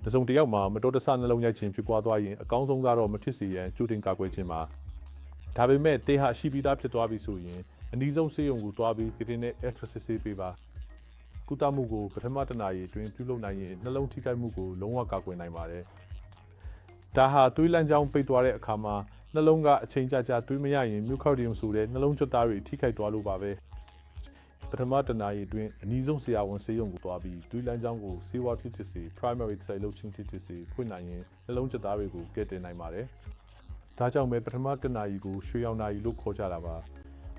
တစုံတစ်ယောက်မှာမတော်တဆနှလုံးရိုက်ခြင်းဖြစ်ပွားသွားရင်အကောင်းဆုံးကတော့မဖြစ်စေရန်ကြိုတင်ကာကွယ်ခြင်းပါဒါပေမဲ့တေဟာရှိပြီးသားဖြစ်သွားပြီဆိုရင်အနည်းဆုံးဆေးရုံကိုတွားပြီးကတင်နဲ့ extra ဆေးပေးပါကုသမှုကိုပထမတစ်နာရီအတွင်းပြုလုပ်နိုင်ရင်နှလုံးထိခိုက်မှုကိုလုံးဝကာကွယ်နိုင်ပါတယ်ဒါဟာသွေးလမ်းကြောင်းပိတ်သွားတဲ့အခါမှာနှလုံးကအချိန်ကြာသွေးမရရင်မြူကော်ဒီယမ်ဆိုတဲ့နှလုံးကြွက်သားတွေထိခိုက်သွားလို့ပါပဲပထမတစ်နာရီအတွင်းအနည်းဆုံးဆရာဝန်ဆေးရုံကိုတွားပြီးသွေးလမ်းကြောင်းကိုဆေးဝါးဖြစ်စေ primary စိုက်လုပ်ခြင်းဖြစ်စေဖွင့်နိုင်ရင်နှလုံးကြွက်သားတွေကိုကယ်တင်နိုင်ပါတယ်ဒါကြောင့်ပဲပထမတစ်နာရီကိုရွှေရောင်နာရီလို့ခေါ်ကြတာပါ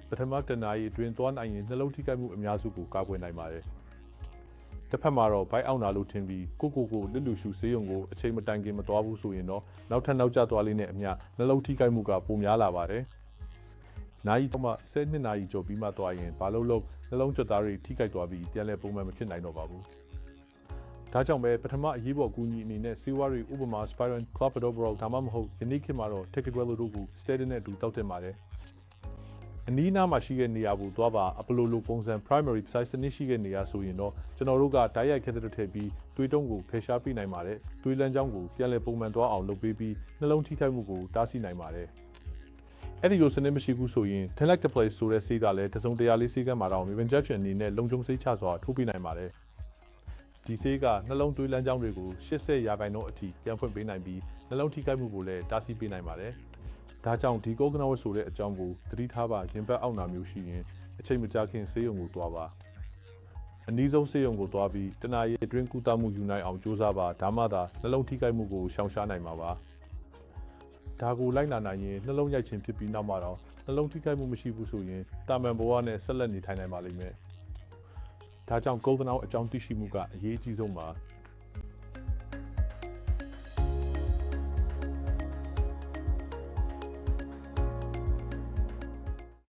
ပထမတစ်နာရီအတွင်းသွားနိုင်ရင်နှလုံးထိခိုက်မှုအများစုကိုကာကွယ်နိုင်ပါတယ်တစ်ဖက်မှာတော့ဘိုက်အောင်နာလို့ထင်ပြီးကိုလစ်လူရှူဆေးရုံကိုအချိန်မတိုင်ခင်မသွားဘူးဆိုရင်တော့နောက်ထပ်နောက်ကျသွားလေးနဲ့အမျှနှလုံးထိခိုက်မှုကပိုများလာပါတယ်။နိုင်တော့မှ12နာရီကျော်ပြီးမှသွားရင်ဘာလို့နှလုံးကြွက်သားတွေထိခိုက်သွားပြီးပြန်လည်ပုံမှန်မဖြစ်နိုင်တော့ပါဘူး။ဒါကြောင့်ပဲပထမအရေးပေါ်အကူအညီအနေနဲ့ဆေးဝါးတွေဥပမာ Spiron, Clopidogrel ဒါမှမဟုတ်ယနေ့ခေတ်မှာတော့ Ticagrelor တို့ကို Statin နဲ့အတူတောက်တင်ပါတယ်။အနီးနားမှာရှိတဲ့နေရာကိုသွားပါအပလိုလိုပုံစံ primary စိုက်စနစ်ရှိတဲ့နေရာဆိုရင်တော့ကျွန်တော်တို့ကဓာတ်ရိုက် catheter ထည့်ပြီးသွေးတုံးကိုဖယ်ရှားပေးနိုင်ပါတယ်သွေးလမ်းကြောင်းကိုပြန်လည်ပုံမှန်သွားအောင်လုပ်ပေးပြီးနှလုံးထိခိုက်မှုကိုတားဆီးနိုင်ပါတယ်အဲ့ဒီလိုစနစ်မရှိဘူးဆိုရင် Tenecteplase ဆိုတဲ့ဆေးကလည်းတစုံတရာလေးဆေးကမ်းမှာတော့ injection အနေနဲ့လုံခြုံစိတ်ချစွာထိုးပေးနိုင်ပါတယ်ဒီဆေးကနှလုံးသွေးလမ်းကြောင်းတွေကို80%အထိပြန်ဖွင့်ပေးနိုင်ပြီးနှလုံးထိခိုက်မှုကိုလည်းတားဆီးပေးနိုင်ပါတယ်ဒါကြောင့်ဒီကိုကနဝတ်ဆိုတဲ့အကြောင်းကိုသတိထားပါရင်ဘတ်အောက်နာမျိုးရှိရင်အချိန်မကြာခင်ဆေးရုံကိုသွားပါအနည်းဆုံးဆေးရုံကိုသွားပြီးတနာရီအတွင်းကုသမှုယူနိုင်အောင်ကြိုးစားပါဒါမှသာနှလုံးထိခိုက်မှုကိုရှောင်ရှားနိုင်မှာပါဒါကိုလိုက်နာနိုင်ရင်နှလုံးရိုက်ခြင်းဖြစ်ပြီးနောက်မှာတော့နှလုံးထိခိုက်မှုမရှိဘူးဆိုရင်တာမန်ဘဝနဲ့ဆက်လက်နေထိုင်နိုင်ပါလိမ့်မယ်ဒါကြောင့်ကိုကနဝတ်အကြောင်းသိရှိမှုကအရေးအကြီးဆုံးပါ